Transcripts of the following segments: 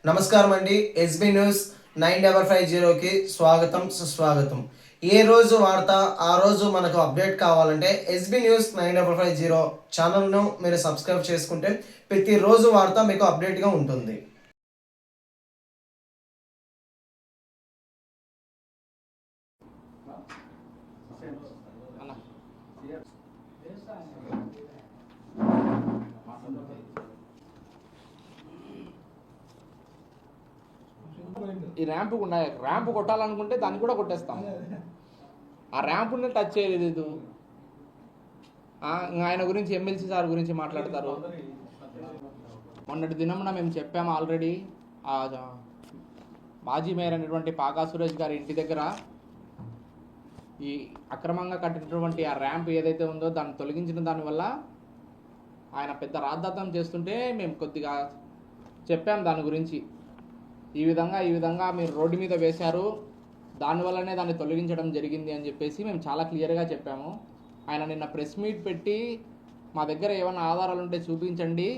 నమస్కారం అండి. SB news 9550కి స్వాగతం సుస్వాగతం. ఏ రోజు వార్త ఆ రోజు మనకు అప్డేట్ కావాలంటే ఎస్బీ న్యూస్ 9550 ఛానల్ను మీరు సబ్స్క్రైబ్ చేసుకుంటే ప్రతిరోజు వార్త మీకు అప్డేట్గా ఉంటుంది. ఈ ర్యాంపు కొట్టాలనుకుంటే దాన్ని కూడా కొట్టేస్తాం. ఆ ర్యాంపుని టచ్ చేయలేదు. ఆయన గురించి ఎమ్మెల్సీ సార్ గురించి మాట్లాడతారు. మొన్నటి దినమున మేము చెప్పాము ఆల్రెడీ. మాజీ మేయర్ అనేటువంటి పాకా సురేష్ గారి ఇంటి దగ్గర ఈ అక్రమంగా కట్టినటువంటి ఆ ర్యాంప్ ఏదైతే ఉందో దాన్ని తొలగించిన దానివల్ల ఆయన పెద్ద రాద్ధాంతం చేస్తుంటే మేము కొద్దిగా చెప్పాం దాని గురించి. ఈ విధంగా మీరు రోడ్డు మీద వేశారు, దానివల్లనే దాన్ని తొలగించడం జరిగింది అని చెప్పేసి మేము చాలా క్లియర్గా చెప్పాము. ఆయన నిన్న ప్రెస్ మీట్ పెట్టి మా దగ్గర ఏమైనా ఆధారాలు ఉంటే చూపించండి,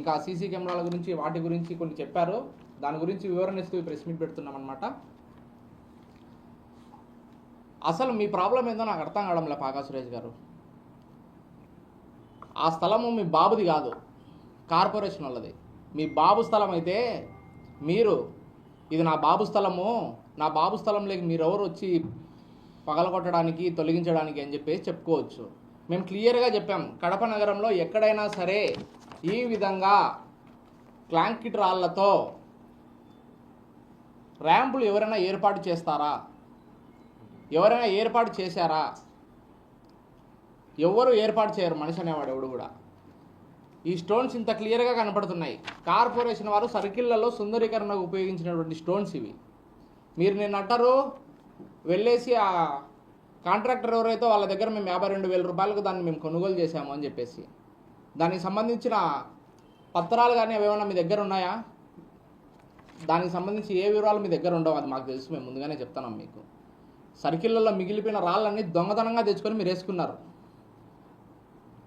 ఇంకా సీసీ కెమెరాల గురించి వాటి గురించి కొన్ని చెప్పారు. దాని గురించి వివరణ ఇస్తూ ప్రెస్ మీట్ పెడుతున్నాం అనమాట. అసలు మీ ప్రాబ్లం ఏందో నాకు అర్థం కావడంలే పాకా సురేష్ గారు. ఆ స్థలము మీ బాబుది కాదు, కార్పొరేషన్ వాళ్ళది. మీ బాబు స్థలం అయితే మీరు ఇది నా బాబు స్థలము, నా బాబు స్థలంలోకి మీరెవరు వచ్చి పగలగొట్టడానికి తొలగించడానికి అని చెప్పేసి చెప్పుకోవచ్చు. మేము క్లియర్గా చెప్పాం, కడప నగరంలో ఎక్కడైనా సరే ఈ విధంగా క్లాంకిట్ రాళ్లతో ర్యాంపులు ఎవరైనా ఏర్పాటు చేస్తారా? ఎవరైనా ఏర్పాటు చేశారా? ఎవరు ఏర్పాటు చేయరు మనిషి అనేవాడు ఎవడు కూడా. ఈ స్టోన్స్ ఇంత క్లియర్గా కనపడుతున్నాయి. కార్పొరేషన్ వారు సర్కిళ్లలో సుందరీకరణకు ఉపయోగించినటువంటి స్టోన్స్ ఇవి. మీరు నేను అంటారు వెళ్ళేసి ఆ కాంట్రాక్టర్ ఎవరైతే వాళ్ళ దగ్గర మేము 52,000 రూపాయలకు దాన్ని మేము కొనుగోలు చేశాము అని చెప్పేసి, దానికి సంబంధించిన పత్రాలు కానీ అవేమన్నా మీ దగ్గర ఉన్నాయా? దానికి సంబంధించి ఏ వివరాలు మీ దగ్గర ఉండవు, అది మాకు తెలుసు. మేము ముందుగానే చెప్తున్నాం మీకు. సర్కిళ్లలో మిగిలిపోయిన రాళ్ళన్నీ దొంగతనంగా తెచ్చుకొని మీరు వేసుకున్నారు.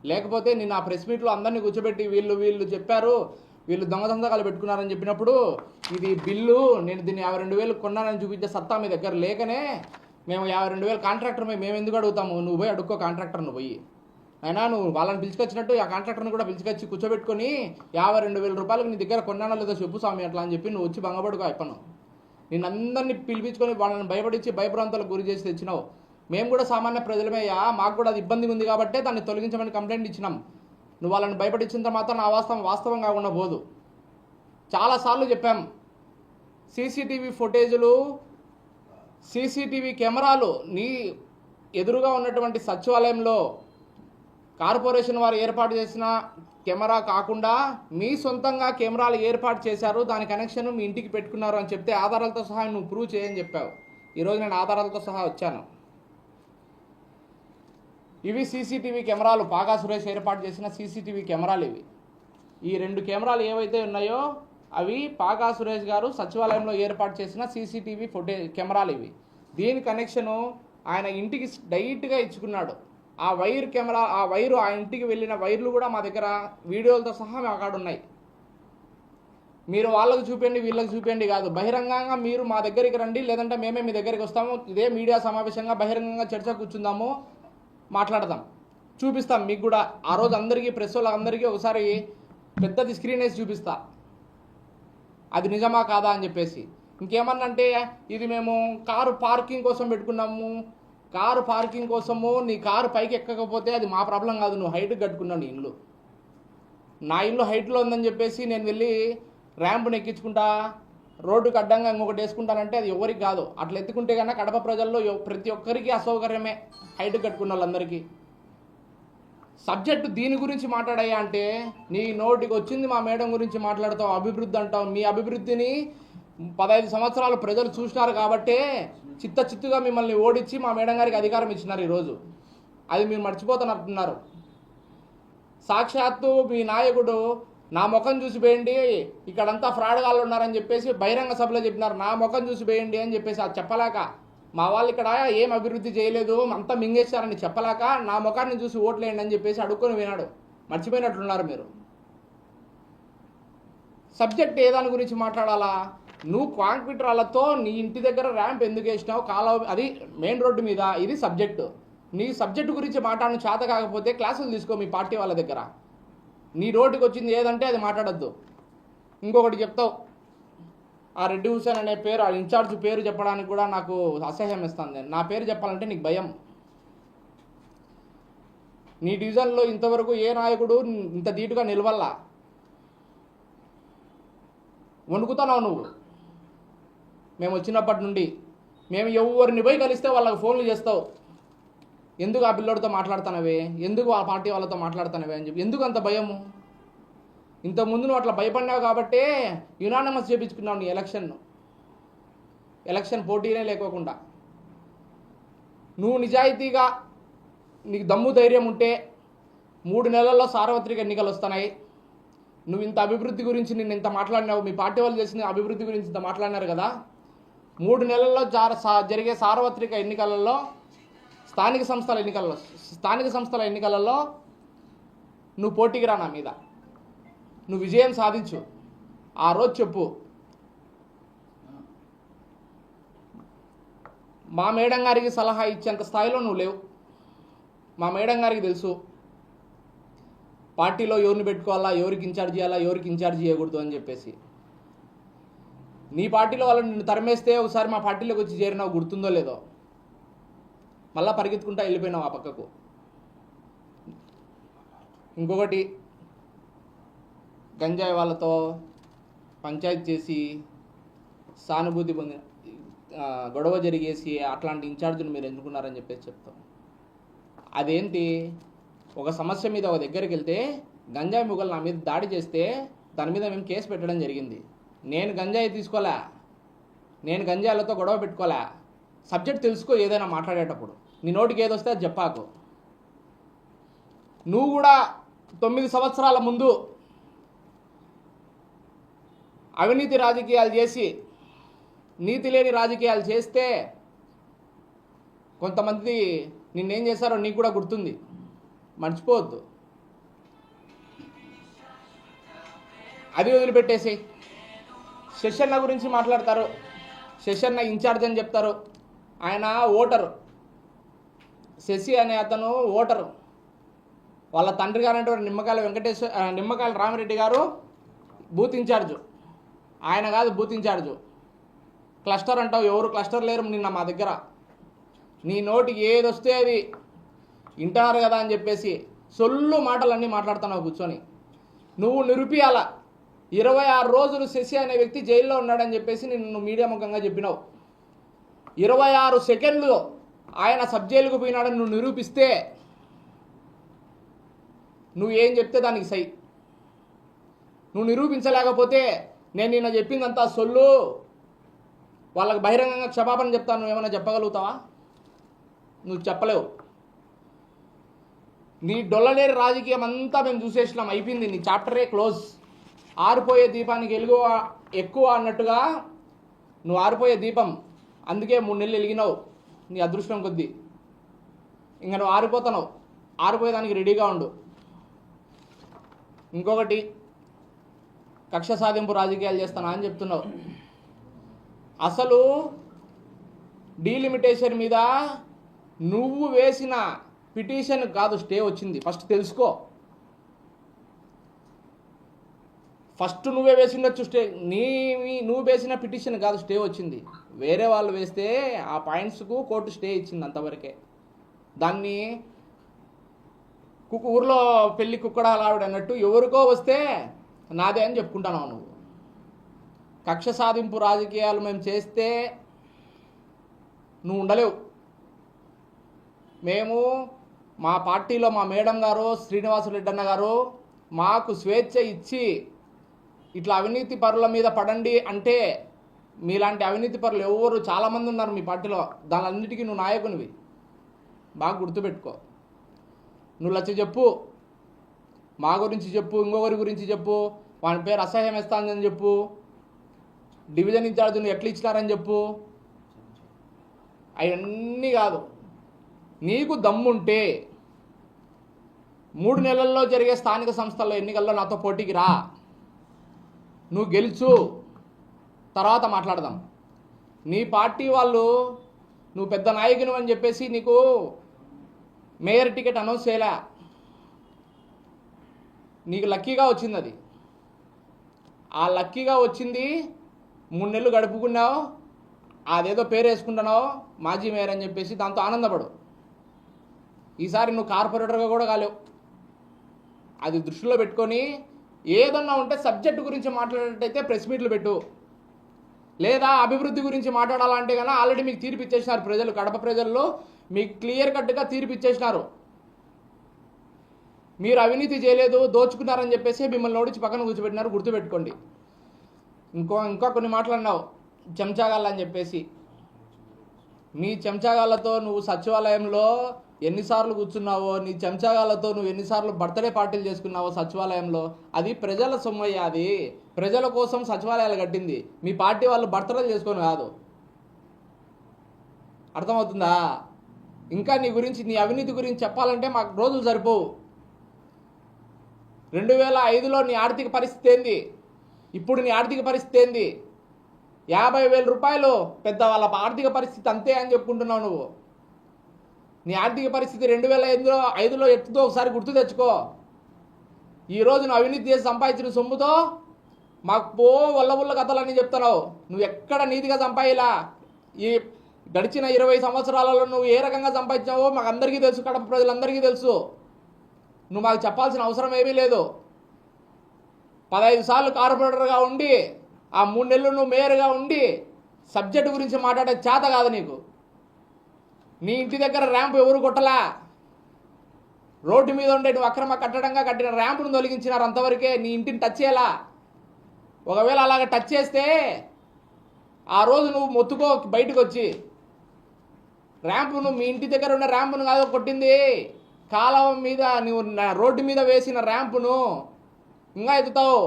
లేకపోతే నిన్న ఆ ప్రెస్ మీట్లో అందరినీ కూర్చోబెట్టి వీళ్ళు చెప్పారు, వీళ్ళు దొంగతందాలు పెట్టుకున్నారని చెప్పినప్పుడు ఇది బిల్లు, నేను దీన్ని 52,000 కొన్నానని చూపించే సత్తా మీ దగ్గర లేకనే మేము 52,000 కాంట్రాక్టర్ మేము ఎందుకు అడుగుతాము? నువ్వు పోయి అడుక్కో కాంట్రాక్టర్ను పోయి. అయినా నువ్వు వాళ్ళని పిలుచుకొచ్చినట్టు ఆ కాంట్రాక్టర్ని కూడా పిలుచుకొచ్చి కూర్చోబెట్టుకొని 52,000 రూపాయలకు నీ దగ్గర కొన్నానో లేదో చెప్పు స్వామి అట్లా అని చెప్పి నువ్వు వచ్చి భంగపడుకో అయిపోను. నేను అందరినీ పిలిపించుకొని వాళ్ళని భయపడించి భయభ్రాంతాలకు గురి చేసి తెచ్చినావు. మేము కూడా సామాన్య ప్రజలమేయా, మాకు కూడా అది ఇబ్బంది ఉంది కాబట్టి దాన్ని తొలగించమని కంప్లైంట్ ఇచ్చినాం. నువ్వు వాళ్ళని భయపడించిన మాత్రం ఆ వాస్తవం కాకుండా పోదు. చాలాసార్లు చెప్పాం, సీసీటీవీ ఫుటేజులు, సీసీటీవీ కెమెరాలు నీ ఎదురుగా ఉన్నటువంటి సచివాలయంలో కార్పొరేషన్ వారు ఏర్పాటు చేసిన కెమెరా కాకుండా మీ సొంతంగా కెమెరాలు ఏర్పాటు చేశారు, దాని కనెక్షన్ మీ ఇంటికి పెట్టుకున్నారు అని చెప్తే ఆధారాలతో సహా నువ్వు ప్రూవ్ చేయని చెప్పావు. ఈరోజు నేను ఆధారాలతో సహా వచ్చాను. ఇవి సీసీటీవీ కెమెరాలు, పాకా సురేష్ ఏర్పాటు చేసిన సీసీటీవీ కెమెరాలు ఇవి. ఈ 2 కెమెరాలు ఏవైతే ఉన్నాయో అవి పాకా సురేష్ గారు సచివాలయంలో ఏర్పాటు చేసిన సీసీటీవీ కెమెరాలు ఇవి. దీని కనెక్షను ఆయన ఇంటికి డైరెక్ట్గా ఇచ్చుకున్నాడు. ఆ వైర్ కెమెరా, ఆ వైరు ఆ ఇంటికి వెళ్ళిన వైర్లు కూడా మా దగ్గర వీడియోలతో సహా మా కాడ ఉన్నాయి. మీరు వాళ్ళకు చూపండి వీళ్ళకి చూపండి కాదు, బహిరంగంగా మీరు మా దగ్గరికి రండి, లేదంటే మేమే మీ దగ్గరికి వస్తాము. ఇదే మీడియా సమావేశంగా బహిరంగంగా చర్చ కూర్చుందాము, మాట్లాడదాం, చూపిస్తాం మీకు కూడా. ఆ రోజు అందరికీ ప్రెస్ వాళ్ళందరికీ ఒకసారి పెద్దది స్క్రీన్ వేసి చూపిస్తా, అది నిజమా కాదా అని చెప్పేసి. ఇంకేమన్నంటే ఇది మేము కారు పార్కింగ్ కోసం పెట్టుకున్నాము, కారు పార్కింగ్ కోసము నీ కారు పైకి ఎక్కకపోతే అది మా ప్రాబ్లం కాదు, నువ్వు హైట్కి కట్టుకున్నావు నీ ఇల్లు. నా ఇల్లు హైట్లో ఉందని చెప్పేసి నేను వెళ్ళి ర్యాంప్ని ఎక్కించుకుంటా, రోడ్డుకి అడ్డంగా ఇంకొకటి వేసుకుంటానంటే అది ఎవరికి కాదు. అట్లా ఎత్తుకుంటే కన్నా కడప ప్రజల్లో ప్రతి ఒక్కరికి అసౌకర్యమే, హైట్ కట్టుకున్న వాళ్ళందరికీ. సబ్జెక్టు దీని గురించి మాట్లాడాయా అంటే నీ నోటికి వచ్చింది మా మేడం గురించి మాట్లాడతావు, అభివృద్ధి అంటావు. మీ అభివృద్ధిని 15 సంవత్సరాలు ప్రజలు చూసినారు కాబట్టే చిత్తుగా మిమ్మల్ని ఓడించి మా మేడం గారికి అధికారం ఇచ్చినారు ఈరోజు. అది మీరు మర్చిపోతున్నట్టున్నారు. సాక్షాత్తు మీ నాయకుడు నా ముఖం చూసి వేయండి, ఇక్కడంతా ఫ్రాడ్ గాళ్ళు ఉన్నారని చెప్పేసి బహిరంగ సభలో చెప్పినారు. నా ముఖం చూసి వేయండి అని చెప్పేసి అది చెప్పలేక, మా వాళ్ళు ఇక్కడ ఏం అభివృద్ధి చేయలేదు అంతా మింగేస్తారని చెప్పలేక నా ముఖాన్ని చూసి ఓట్లేయండి అని చెప్పేసి అడుక్కొని వినాడు. మర్చిపోయినట్లున్నారు మీరు. సబ్జెక్ట్ ఏ దాని గురించి మాట్లాడాలా? నువ్వు కాంక్రీట్ రాళ్ళతో నీ ఇంటి దగ్గర ర్యాంప్ ఎందుకు వేసినావు, కాలువ అది మెయిన్ రోడ్డు మీద, ఇది సబ్జెక్టు. నీ సబ్జెక్టు గురించి మాట్లాడడం చేత కాకపోతే క్లాసులు తీసుకో మీ పార్టీ వాళ్ళ దగ్గర. నీ రోడ్డుకి వచ్చింది ఏదంటే అది మాట్లాడద్దు. ఇంకొకటి చెప్తావు, ఆ రెడ్డి హుసేన్ అనే పేరు, ఆ ఇన్ఛార్జ్ పేరు చెప్పడానికి కూడా నాకు అసహ్యం ఇస్తుంది. నా పేరు చెప్పాలంటే నీకు భయం. నీ డివిజన్లో ఇంతవరకు ఏ నాయకుడు ఇంత ధీటుగా నిలవల్లా. వణుకుతున్నావు నువ్వు. మేము వచ్చినప్పటి నుండి మేము ఎవరిని పోయి కలిస్తే వాళ్ళకి ఫోన్లు చేస్తావు. ఎందుకు ఆ పిల్లోడితో మాట్లాడుతున్నావే, ఎందుకు ఆ పార్టీ వాళ్ళతో మాట్లాడుతున్నావే అని చెప్పి. ఎందుకు అంత భయము? ఇంతకుముందు నువ్వు అట్లా భయపడినావు కాబట్టే యునానిమస్ చేయించుకున్నావు నీ ఎలక్షన్ పోటీనే లేకోకుండా. నువ్వు నిజాయితీగా నీకు దమ్ము ధైర్యం ఉంటే 3 నెలల్లో సార్వత్రిక ఎన్నికలు వస్తున్నాయి. నువ్వు ఇంత అభివృద్ధి గురించి నిన్ను ఇంత మాట్లాడినావు, మీ పార్టీ వాళ్ళు చేసిన అభివృద్ధి గురించి ఇంత మాట్లాడినారు కదా. 3 నెలల్లో జరిగే సార్వత్రిక ఎన్నికలలో, స్థానిక సంస్థల ఎన్నికలలో నువ్వు పోటీకి రా నా మీద. నువ్వు విజయం సాధించు. ఆ రోజు చెప్పు. మా మేడం గారికి సలహా ఇచ్చేంత స్థాయిలో నువ్వు లేవు. మా మేడం గారికి తెలుసు పార్టీలో ఎవరిని పెట్టుకోవాలా, ఎవరికి ఇన్ఛార్జ్ చేయాలా, ఎవరికి ఇన్ఛార్జ్ చేయకూడదు అని చెప్పేసి. నీ పార్టీలో వాళ్ళని నిన్ను తరిమేస్తే ఒకసారి మా పార్టీలోకి వచ్చి చేరినావు, గుర్తుందో లేదో. మళ్ళా పరిగెత్తుకుంటా వెళ్ళిపోయినావు ఆ పక్కకు. ఇంకొకటి, గంజాయి వాళ్ళతో పంచాయతీ చేసి సానుభూతి పొంది గొడవ జరిగేసి అట్లాంటి ఇన్ఛార్జ్ని మీరు ఎన్నుకున్నారని చెప్పేసి చెప్తాం. అదేంటి? ఒక సమస్య మీద ఒక దగ్గరికి వెళ్తే గంజాయి ముగ్గులు నా మీద దాడి చేస్తే దాని మీద మేము కేసు పెట్టడం జరిగింది. నేను గంజాయి తీసుకోలే, నేను గంజాయిలతో గొడవ పెట్టుకోలే. సబ్జెక్ట్ తెలుసుకో ఏదైనా మాట్లాడేటప్పుడు. నీ నోటికి ఏదొస్తే అది చెప్పాకు. నువ్వు కూడా 9 సంవత్సరాల ముందు అవినీతి రాజకీయాలు చేసి, నీతి లేని రాజకీయాలు చేస్తే కొంతమంది నిన్నేం చేశారో నీకు కూడా గుర్తుంది, మర్చిపోవద్దు. అది వదిలిపెట్టేసి శశన్న గురించి మాట్లాడతారు. శశన్న ఇన్ఛార్జ్ అని చెప్తారు. ఆయన ఓటరు. శశి అనే అతను ఓటరు. వాళ్ళ తండ్రి గారు నిమ్మకాయల రామిరెడ్డి గారు బూత్ ఇన్ఛార్జు. ఆయన కాదు బూత్ ఇన్ఛార్జు. క్లస్టర్ అంటావు, ఎవరు క్లస్టర్ లేరు నిన్న మా దగ్గర. నీ నోటికి ఏది వస్తే అది వింటున్నారు కదా అని చెప్పేసి సొల్లు మాటలన్నీ మాట్లాడుతున్నావు కూర్చొని. నువ్వు నిరూపియాల. 26 రోజులు శశి అనే వ్యక్తి జైల్లో ఉన్నాడని చెప్పేసి నిన్ను మీడియా ముఖంగా చెప్పినావు. 26 సెకండ్లు ఆయన సబ్ జైలుకు పోయినాడని నువ్వు నిరూపిస్తే నువ్వు ఏం చెప్తే దానికి సై. నువ్వు నిరూపించలేకపోతే నేను నిన్న చెప్పిందంతా సొల్లు, వాళ్ళకి బహిరంగంగా క్షమాపణ చెప్తాను. నువ్వేమైనా చెప్పగలుగుతావా? నువ్వు చెప్పలేవు. నీ డొల్లలేని రాజకీయం అంతా మేము చూసేసినాం, అయిపోయింది. నీ చాప్టరే క్లోజ్. ఆరిపోయే దీపానికి వెలుగు ఎక్కువ అన్నట్టుగా నువ్వు ఆరిపోయే దీపం. అందుకే 3 నెలలు వెలిగినావు నీ అదృష్టం కొద్దీ. ఇంకా నువ్వు ఆరిపోతున్నావు. ఆరిపోయేదానికి రెడీగా ఉండు. ఇంకొకటి, కక్ష సాధింపు రాజకీయాలు చేస్తానా అని చెప్తున్నావు. అసలు డీలిమిటేషన్ మీద నువ్వు వేసిన పిటిషన్ కాదు స్టే వచ్చింది. ఫస్ట్ తెలుసుకో. ఫస్ట్ నువ్వే వేసిండొచ్చు స్టే. నువ్వు వేసిన పిటిషన్ కాదు స్టే వచ్చింది. వేరే వాళ్ళు వేస్తే ఆ పాయింట్స్కు కోర్టు స్టే ఇచ్చింది, అంతవరకే. దాన్ని ఊర్లో పెళ్లి కుక్కడాలావిడ అన్నట్టు ఎవరికో వస్తే నాదే అని చెప్పుకుంటాను నువ్వు. కక్ష సాధింపు రాజకీయాలు మేము చేస్తే నువ్వు ఉండలేవు. మేము మా పార్టీలో మా మేడం గారు శ్రీనివాసరెడ్డి అన్న గారు మాకు స్వేచ్ఛ ఇచ్చి ఇట్లా అవినీతి పరుల మీద పడండి అంటే, మీలాంటి అవినీతి పరులు ఎవరు చాలామంది ఉన్నారు మీ పార్టీలో, దానిలన్నిటికీ నువ్వు నాయకునివి. బాగా గుర్తుపెట్టుకో. నువ్వు లచ్చ చెప్పు, మా గురించి చెప్పు, ఇంకొకరి గురించి చెప్పు, వాని పేరు అసహ్యం ఇస్తానని చెప్పు, డివిజన్ ఇన్ఛార్జ్ నువ్వు ఎట్లా ఇచ్చినారని చెప్పు. అవన్నీ కాదు. నీకు దమ్ముంటే 3 నెలల్లో జరిగే స్థానిక సంస్థల ఎన్నికల్లో నాతో పోటీకి రా. నువ్వు గెలుచు, తర్వాత మాట్లాడదాం. నీ పార్టీ వాళ్ళు నువ్వు పెద్ద నాయకుని అని చెప్పేసి నీకు మేయర్ టికెట్ అనౌన్స్ చేయలే. నీకు లక్కీగా వచ్చింది అది. ఆ లక్కీగా వచ్చింది 3 నెలలు గడుపుకున్నావు, అదేదో పేరు వేసుకుంటున్నావు మాజీ మేయర్ అని చెప్పేసి, దాంతో ఆనందపడు. ఈసారి నువ్వు కార్పొరేటర్గా కూడా కాలేవు. అది దృష్టిలో పెట్టుకొని ఏదన్నా ఉంటే సబ్జెక్టు గురించి మాట్లాడేటైతే ప్రెస్ మీట్లు పెట్టు, లేదా అభివృద్ధి గురించి మాట్లాడాలంటే కన్నా ఆల్రెడీ మీకు తీర్పు ఇచ్చేసినారు ప్రజలు. కడప ప్రజల్లో మీకు క్లియర్ కట్గా తీర్పు ఇచ్చేసినారు. మీరు అవినీతి చేయలేదు, దోచుకున్నారని చెప్పేసి మిమ్మల్ని ఓడించి పక్కన కూర్చోబెట్టినారు, గుర్తుపెట్టుకోండి. ఇంకా కొన్ని మాట్లాడినావు చెంచాగాళ్ళ అని చెప్పేసి. నీ చెంచాగాళ్ళతో నువ్వు సచివాలయంలో ఎన్నిసార్లు కూర్చున్నావో, నీ చెంచాగాళ్ళతో నువ్వు ఎన్నిసార్లు బర్త్డే పార్టీలు చేసుకున్నావో సచివాలయంలో, అది ప్రజల సొమ్మయ్య. అది ప్రజల కోసం సచివాలయాలు కట్టింది. మీ పార్టీ వాళ్ళు బర్త్డేలు చేసుకొని కాదు. అర్థమవుతుందా? ఇంకా నీ గురించి, నీ అవినీతి గురించి చెప్పాలంటే మాకు రోజులు సరిపోవు. 2005లో నీ ఆర్థిక పరిస్థితి ఏంది, ఇప్పుడు నీ ఆర్థిక పరిస్థితి ఏంది? 50,000 రూపాయలు పెద్ద వాళ్ళ ఆర్థిక పరిస్థితి అంతే అని చెప్పుకుంటున్నావు నువ్వు. నీ ఆర్థిక పరిస్థితి 2005లో ఎత్తుతో ఒకసారి గుర్తు తెచ్చుకో. ఈరోజు నువ్వు అవినీతి చేసి సంపాదించిన సొమ్ముతో మాకు వల్లబుల్ల కథలన్నీ చెప్తున్నావు. నువ్వు ఎక్కడ నీతిగా సంపాదిలా. ఈ గడిచిన 20 సంవత్సరాలలో నువ్వు ఏ రకంగా సంపాదించావో మాకు అందరికీ తెలుసు, కడప ప్రజలందరికీ తెలుసు. నువ్వు మాకు చెప్పాల్సిన అవసరం ఏమీ లేదు. 15 సార్లు కార్పొరేటర్గా ఉండి, ఆ 3 నెలలు నువ్వు మేయర్గా ఉండి సబ్జెక్టు గురించి మాట్లాడే చేత కాదు నీకు. నీ ఇంటి దగ్గర ర్యాంపు ఎవరు కొట్టలా. రోడ్డు మీద ఉండే నువ్వు అక్రమ కట్టడంగా కట్టిన ర్యాంపును తొలగించినారు, అంతవరకే. నీ ఇంటిని టచ్ చేయాలా. ఒకవేళ అలాగ టచ్ చేస్తే ఆ రోజు నువ్వు మొత్తుకో బయటకు వచ్చి. ర్యాంపును, మీ ఇంటి దగ్గర ఉన్న ర్యాంపును కాదు కొట్టింది, కాలువ మీద నువ్వు రోడ్డు మీద వేసిన ర్యాంపును ఇంకా ఎత్తుతావు.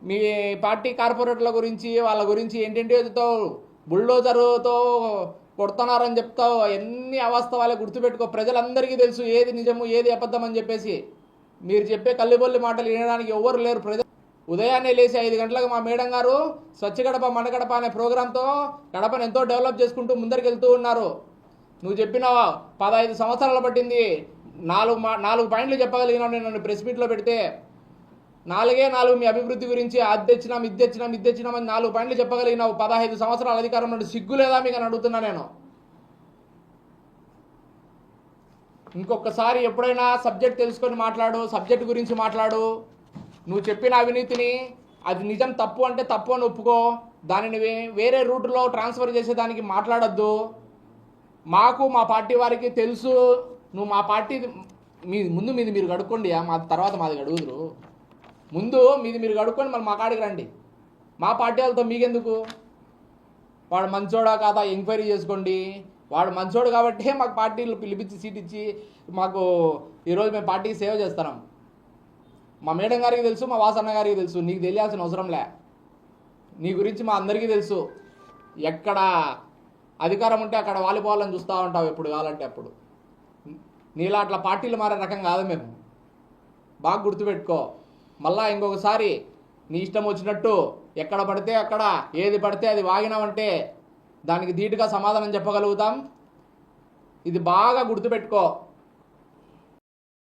మీ పార్టీ కార్పొరేటర్ల గురించి, వాళ్ళ గురించి ఏంటంటే ఎత్తుతావు. బుల్డోజర్తో కొడుతున్నారని చెప్తావు. ఎన్ని అవాస్తవాలే, గుర్తుపెట్టుకో. ప్రజలందరికీ తెలుసు ఏది నిజము ఏది అబద్ధం అని చెప్పేసి. మీరు చెప్పే కల్లిబొల్లి మాటలు వినడానికి ఎవ్వరు లేరు. ఉదయాన్నే లేచి 5 గంటలకు మా మేడం గారు స్వచ్ఛ గడప మన గడప అనే ప్రోగ్రాంతో గడపను ఎంతో డెవలప్ చేసుకుంటూ ముందరికి వెళ్తూ ఉన్నారు. నువ్వు చెప్పినావా 15 సంవత్సరాలు పట్టింది. 4 పాయింట్లు చెప్పగలిగినావు నేను నన్ను ప్రెస్ మీట్లో పెడితే. 4 మీ అభివృద్ధి గురించి, అది తెచ్చినాం ఇది తెచ్చినాం అని 4 పాయింట్లు చెప్పగలిగినావు. 15 సంవత్సరాల అధికారం నుండి సిగ్గు లేదా మీకు అని అడుగుతున్నా నేను. ఇంకొకసారి ఎప్పుడైనా సబ్జెక్ట్ తెలుసుకొని మాట్లాడు, సబ్జెక్ట్ గురించి మాట్లాడు. నువ్వు చెప్పిన అవినీతిని, అది నిజం తప్పు అంటే తప్పు అని ఒప్పుకో. దానిని వేరే రూట్లో ట్రాన్స్ఫర్ చేసేదానికి మాట్లాడద్దు. మాకు మా పార్టీ వారికి తెలుసు. నువ్వు మా పార్టీ ముందు మీది మీరు కడుక్కోండి, మా తర్వాత మాది అడుగుదురు. ముందు మీది మీరు కడుక్కొని మళ్ళీ మా కాడికి రండి. మా పార్టీ వాళ్ళతో మీకెందుకు? వాడు మంచోడా కాదా ఎంక్వైరీ చేసుకోండి. వాడు మంచోడు కాబట్టే మాకు పార్టీలు పిలిపించి సీట్ ఇచ్చి మాకు ఈరోజు మేము పార్టీకి సేవ చేస్తున్నాం. మా మేడం గారికి తెలుసు, మా వాసన్న గారికి తెలుసు. నీకు తెలియాల్సిన అవసరంలే. నీ గురించి మా అందరికీ తెలుసు. ఎక్కడ అధికారం ఉంటే అక్కడ వాలిపోవాలని చూస్తూ ఉంటావు ఎప్పుడు కావాలంటే అప్పుడు. నీలా అట్లా పార్టీలు మారే రకం కాదు మేము. బాగా గుర్తుపెట్టుకో. మళ్ళా ఇంకొకసారి నీ ఇష్టం వచ్చినట్టు ఎక్కడ పడితే అక్కడ ఏది పడితే అది వాగినావంటే దానికి ధీటుగా సమాధానం చెప్పగలుగుతాం. ఇది బాగా గుర్తుపెట్టుకో.